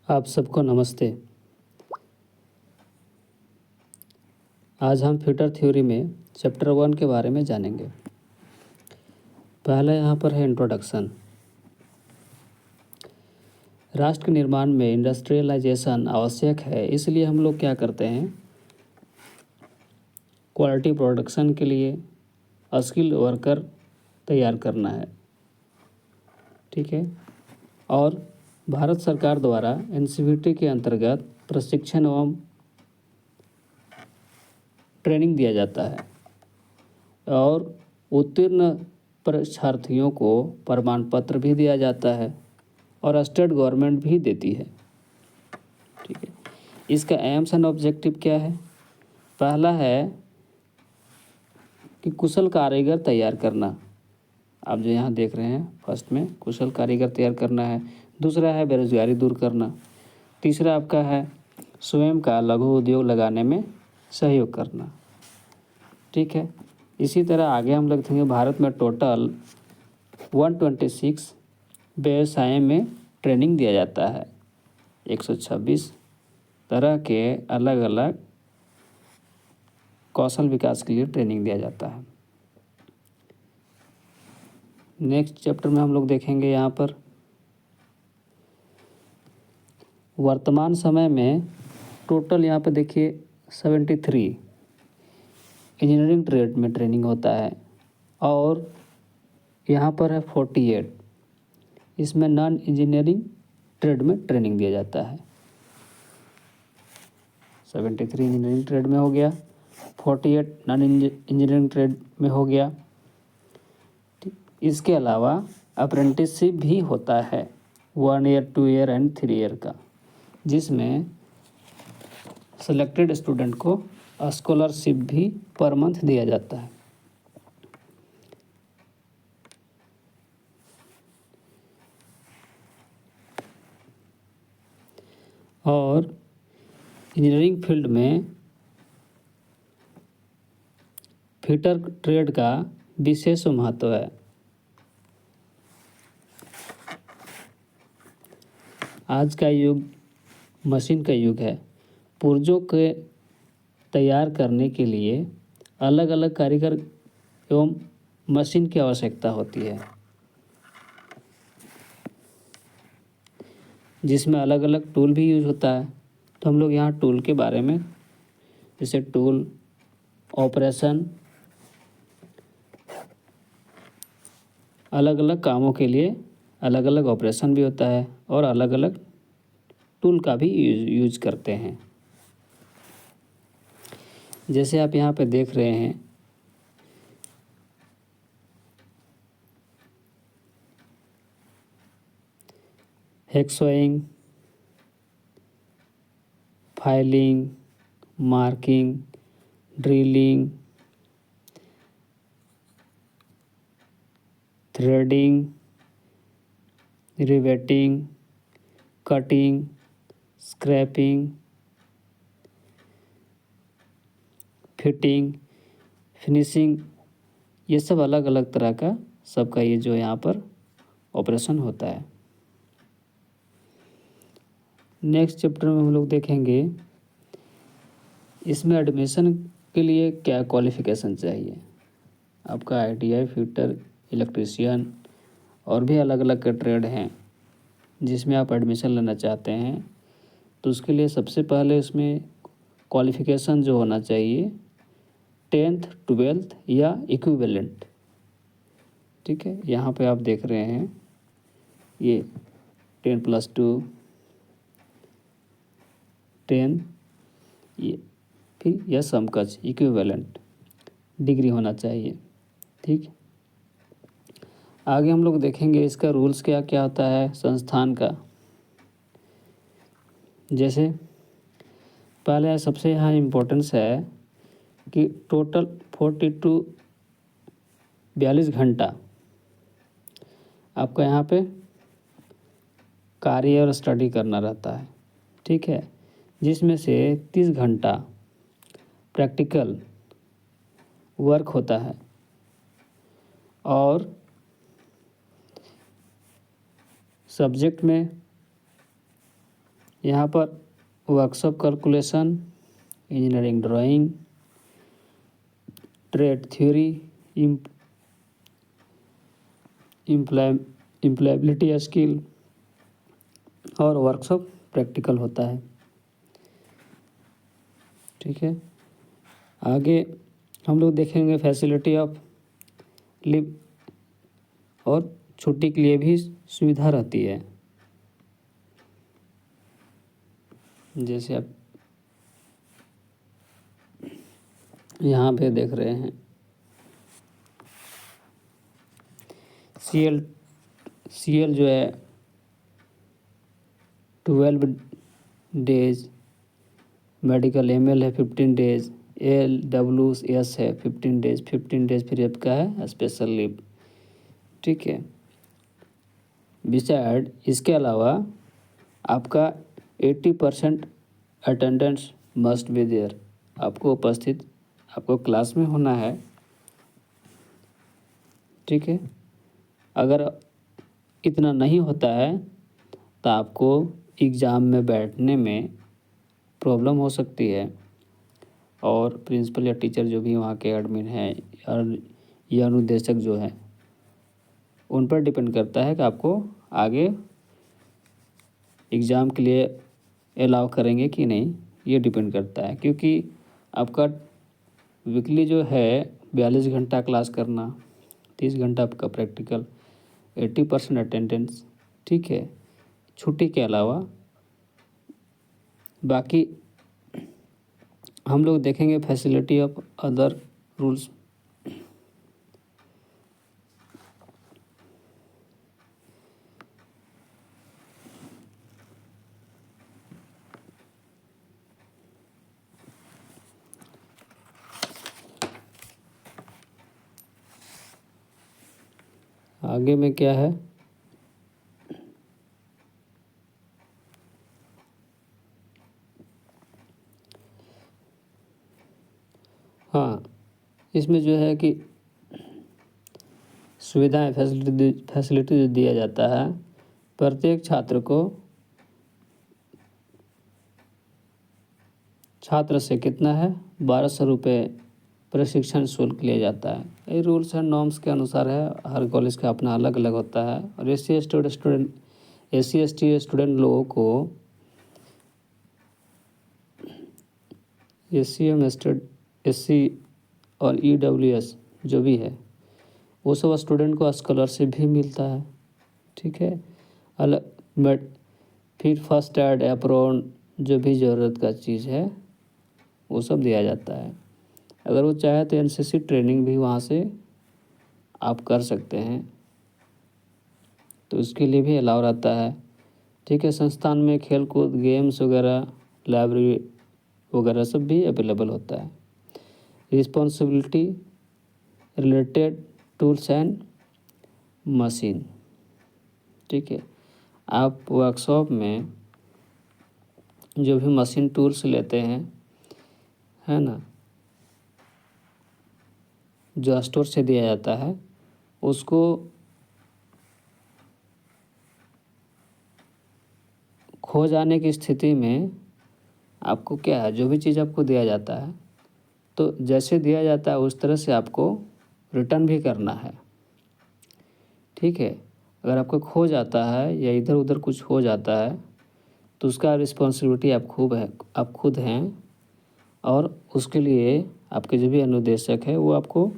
आप सबको नमस्ते। आज हम फिटर थ्योरी में चैप्टर 1 के बारे में जानेंगे। पहला यहाँ पर है इंट्रोडक्शन। राष्ट्र के निर्माण में इंडस्ट्रियलाइजेशन आवश्यक है, इसलिए हम लोग क्या करते हैं, क्वालिटी प्रोडक्शन के लिए स्किल्ड वर्कर तैयार करना है। ठीक है। और भारत सरकार द्वारा एनसीवीटी के अंतर्गत प्रशिक्षण एवं ट्रेनिंग दिया जाता है और उत्तीर्ण परीक्षार्थियों को प्रमाण पत्र भी दिया जाता है और स्टेट गवर्नमेंट भी देती है। ठीक है। इसका एम्स एंड ऑब्जेक्टिव क्या है? पहला है कि कुशल कारीगर तैयार करना। आप जो यहाँ देख रहे हैं फर्स्ट में कुशल कारीगर तैयार करना है। दूसरा है बेरोजगारी दूर करना। तीसरा आपका है स्वयं का लघु उद्योग लगाने में सहयोग करना। ठीक है। इसी तरह आगे हम लोग देखेंगे भारत में टोटल 126 व्यवसाय में ट्रेनिंग दिया जाता है। 126 तरह के अलग अलग कौशल विकास के लिए ट्रेनिंग दिया जाता है। नेक्स्ट चैप्टर में हम लोग देखेंगे यहाँ पर वर्तमान समय में टोटल यहाँ पर देखिए 73 इंजीनियरिंग ट्रेड में ट्रेनिंग होता है और यहाँ पर है 48 इसमें नॉन इंजीनियरिंग ट्रेड में ट्रेनिंग दिया जाता है। 73 इंजीनियरिंग ट्रेड में हो गया, 48 नॉन इंजीनियरिंग ट्रेड में हो गया। इसके अलावा अप्रेंटिसशिप भी होता है 1 ईयर 2 ईयर एंड 3 ईयर का, जिसमें सेलेक्टेड स्टूडेंट को स्कॉलरशिप भी पर मंथ दिया जाता है। और इंजीनियरिंग फील्ड में फिटर ट्रेड का विशेष महत्व है। आज का युग मशीन का युग है। पुर्जों के तैयार करने के लिए अलग अलग कारीगर एवं मशीन की आवश्यकता होती है, जिसमें अलग अलग टूल भी यूज होता है। तो हम लोग यहाँ टूल के बारे में, जैसे टूल ऑपरेशन, अलग अलग कामों के लिए अलग अलग ऑपरेशन भी होता है और अलग अलग टूल का भी यूज करते हैं। जैसे आप यहाँ पे देख रहे हैं, hacksawing, filing, marking, drilling, threading, riveting, cutting, scraping, fitting, finishing, ये सब अलग अलग तरह का सबका ये जो यहाँ पर ऑपरेशन होता है। नेक्स्ट चैप्टर में हम लोग देखेंगे इसमें एडमिशन के लिए क्या क्वालिफ़िकेशन चाहिए। आपका ITI, फिटर, इलेक्ट्रीशियन और भी अलग अलग के ट्रेड हैं जिसमें आप एडमिशन लेना चाहते हैं, तो उसके लिए सबसे पहले इसमें क्वालिफ़िकेशन जो होना चाहिए 10th 12th या इक्विवेलेंट। ठीक है। यहाँ पे आप देख रहे हैं ये 10+2 10 ये फिर यह समकक्ष इक्विवेलेंट डिग्री होना चाहिए। ठीक। आगे हम लोग देखेंगे इसका रूल्स क्या क्या होता है संस्थान का। जैसे पहले सबसे यहाँ इम्पोर्टेंस है कि टोटल 42 घंटा आपका यहाँ पे कार्य और स्टडी करना रहता है। ठीक है। जिसमें से 30 घंटा प्रैक्टिकल वर्क होता है और सब्जेक्ट में यहाँ पर workshop calculation, engineering drawing, trade theory, employability skill और वर्कशॉप प्रैक्टिकल होता है। ठीक है, आगे हम लोग देखेंगे फैसिलिटी ऑफ लिव और छुट्टी के लिए भी सुविधा रहती है। जैसे आप यहाँ पे देख रहे हैं CL जो है 12 डेज, मेडिकल ML है 15 डेज, ALWS है 15 डेज, 15 डेज फिर आपका है स्पेशल लीव। ठीक है, बिसाइड इसके अलावा आपका 80% अटेंडेंस मस्ट बी देयर, आपको उपस्थित आपको क्लास में होना है। ठीक है, अगर इतना नहीं होता है तो आपको एग्ज़ाम में बैठने में प्रॉब्लम हो सकती है, और प्रिंसिपल या टीचर जो भी वहाँ के एडमिन हैं और या अनुदेशक जो हैं उन पर डिपेंड करता है कि आपको आगे एग्ज़ाम के लिए अलाउ करेंगे कि नहीं, ये डिपेंड करता है। क्योंकि आपका वीकली जो है 42 घंटा क्लास करना, 30 घंटा आपका प्रैक्टिकल, 80% अटेंडेंस। ठीक है, छुट्टी के अलावा बाकी हम लोग देखेंगे फैसिलिटी ऑफ अदर रूल्स। आगे में क्या है, हाँ इसमें जो है कि सुविधाएं फैसिलिटी जो दिया जाता है प्रत्येक छात्र को, छात्र से कितना है 1200 रुपये प्रशिक्षण शुल्क लिया जाता है। ये रूल्स एंड नॉर्म्स के अनुसार है, हर कॉलेज का अपना अलग अलग होता है। और SC ST स्टूडेंट लोगों को SC और EWS जो भी है वो सब स्टूडेंट को स्कॉलरशिप भी मिलता है। ठीक है, अलग बट फिर फर्स्ट एड एप्रोन जो भी ज़रूरत का चीज़ है वो सब दिया जाता है। अगर वो चाहे तो NCC ट्रेनिंग भी वहाँ से आप कर सकते हैं, तो उसके लिए भी अलाउ रहता है। ठीक है, संस्थान में खेल कूद गेम्स वगैरह, लाइब्रेरी वगैरह सब भी अवेलेबल होता है। Responsibility related tools and machine. ठीक है, आप वर्कशॉप में जो भी मशीन टूल्स लेते हैं, है ना, जो स्टोर से दिया जाता है उसको खो जाने की स्थिति में आपको क्या है, जो भी चीज़ आपको दिया जाता है तो जैसे दिया जाता है उस तरह से आपको रिटर्न भी करना है। ठीक है, अगर आपको खो जाता है या इधर उधर कुछ हो जाता है तो उसका रिस्पॉन्सिबिलिटी आप खुद हैं, और उसके लिए आपके जो भी अनुदेशक है वो आपको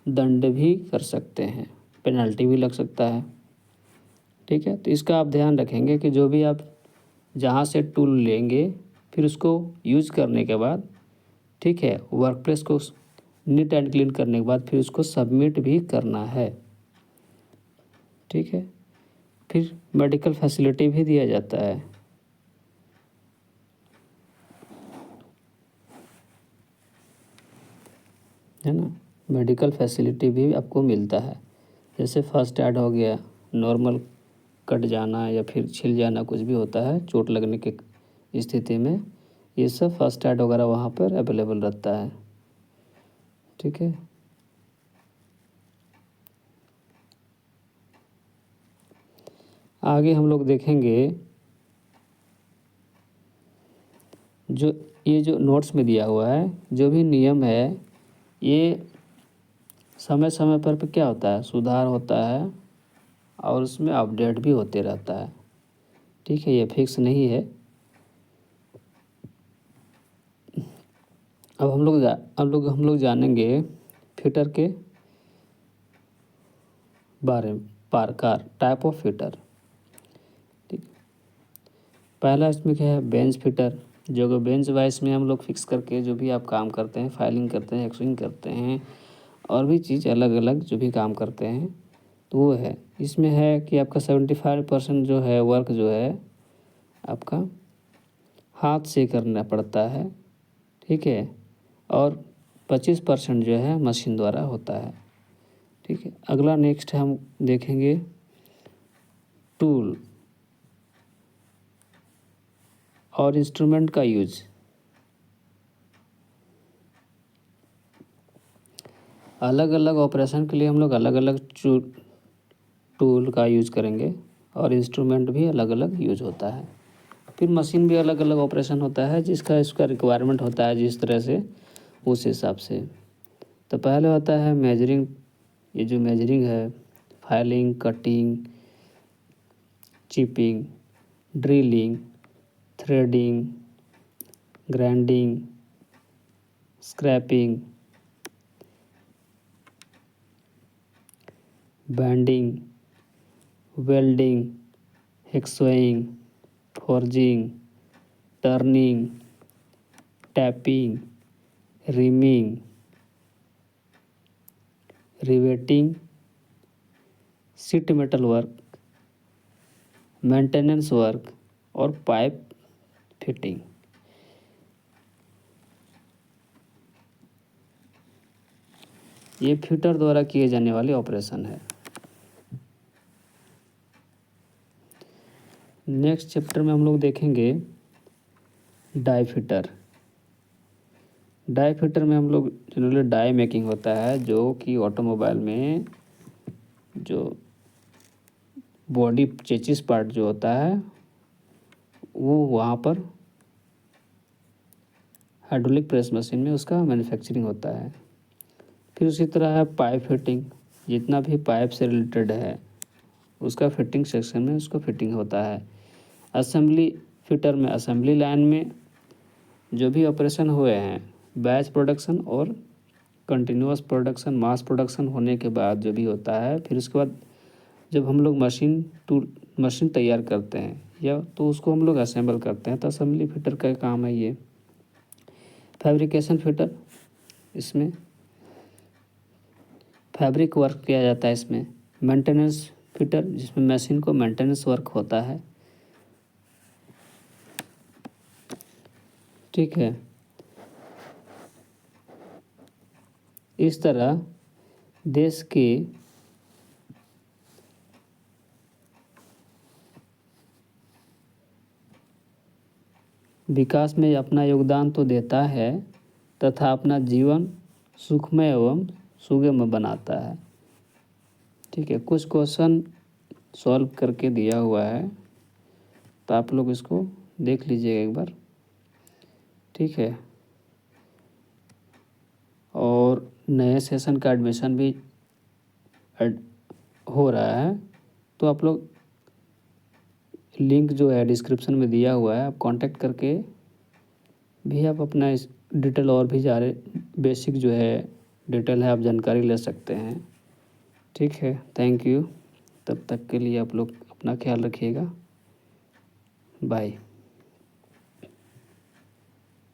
दंड भी कर सकते हैं, पेनल्टी भी लग सकता है। ठीक है, तो इसका आप ध्यान रखेंगे कि जो भी आप जहाँ से टूल लेंगे फिर उसको यूज़ करने के बाद, ठीक है, वर्क प्लेस को नीट एंड क्लीन करने के बाद फिर उसको सबमिट भी करना है। ठीक है, फिर मेडिकल फैसिलिटी भी दिया जाता है ना, मेडिकल फैसिलिटी भी आपको मिलता है। जैसे फर्स्ट एड हो गया, नॉर्मल कट जाना या फिर छिल जाना कुछ भी होता है चोट लगने के स्थिति में, ये सब फर्स्ट एड वगैरह वहाँ पर अवेलेबल रहता है। ठीक है, आगे हम लोग देखेंगे जो ये जो नोट्स में दिया हुआ है, जो भी नियम है, ये समय समय पर क्या होता है, सुधार होता है और उसमें अपडेट भी होते रहता है। ठीक है, ये फिक्स नहीं है। अब हम लोग जानेंगे फिटर के बारे में, प्रकार, टाइप ऑफ फिटर। ठीक, पहला इसमें क्या है, बेंच फिटर, जो कि बेंच वाइज में हम लोग फिक्स करके जो भी आप काम करते हैं, फाइलिंग करते हैं, एक्सविंग करते हैं और भी चीज़ अलग अलग जो भी काम करते हैं, तो वो है। इसमें है कि आपका 75% जो है वर्क जो है आपका हाथ से करना पड़ता है। ठीक है, और 25% जो है मशीन द्वारा होता है। ठीक है, अगला नेक्स्ट हम देखेंगे टूल और इंस्ट्रूमेंट का यूज। अलग अलग ऑपरेशन के लिए हम लोग अलग अलग टूल का यूज करेंगे और इंस्ट्रूमेंट भी अलग अलग यूज होता है। फिर मशीन भी अलग अलग ऑपरेशन होता है, जिसका इसका रिक्वायरमेंट होता है जिस तरह से, उस हिसाब से। तो पहले होता है मेजरिंग। ये जो मेजरिंग है, filing, cutting, chipping, drilling, threading, grinding, scraping, bending, welding, hacksawing, forging, turning, tapping, reaming, riveting, sheet metal work, maintenance work और पाइप फिटिंग। ये फिटर द्वारा किए जाने वाले ऑपरेशन है। नेक्स्ट चैप्टर में हम लोग देखेंगे डाई फिटर। डाई फिटर में हम लोग जनरली डाई मेकिंग होता है, जो कि ऑटोमोबाइल में जो बॉडी चेसिस पार्ट जो होता है वो वहाँ पर हाइड्रोलिक प्रेस मशीन में उसका मैन्युफैक्चरिंग होता है। फिर उसी तरह है पाइप फिटिंग, जितना भी पाइप से रिलेटेड है उसका फिटिंग सेक्शन में उसको फिटिंग होता है। असेंबली फिटर में असेंबली लाइन में जो भी ऑपरेशन हुए हैं, बैच प्रोडक्शन और कंटिन्यूअस प्रोडक्शन, मास प्रोडक्शन होने के बाद जो भी होता है, फिर उसके बाद जब हम लोग मशीन तैयार करते हैं या तो उसको हम लोग असेंबल करते हैं, तो असेंबली फिटर का काम है ये। फैब्रिकेशन फिटर, इसमें फैब्रिक वर्क किया जाता है। इसमें मेंटेनेंस फिटर, जिसमें मशीन को मेंटेनेंस वर्क होता है। ठीक है, इस तरह देश के विकास में अपना योगदान तो देता है तथा अपना जीवन सुखमय एवं सुगम बनाता है। ठीक है, कुछ क्वेश्चन सॉल्व करके दिया हुआ है, तो आप लोग इसको देख लीजिएगा एक बार। ठीक है, और नए सेशन का एडमिशन भी हो रहा है, तो आप लोग लिंक जो है डिस्क्रिप्शन में दिया हुआ है, आप कांटेक्ट करके भी आप अपना इस डिटेल और भी ज़्यादा बेसिक जो है डिटेल है आप जानकारी ले सकते हैं। ठीक है, थैंक यू। तब तक के लिए आप लोग अपना ख्याल रखिएगा। बाय।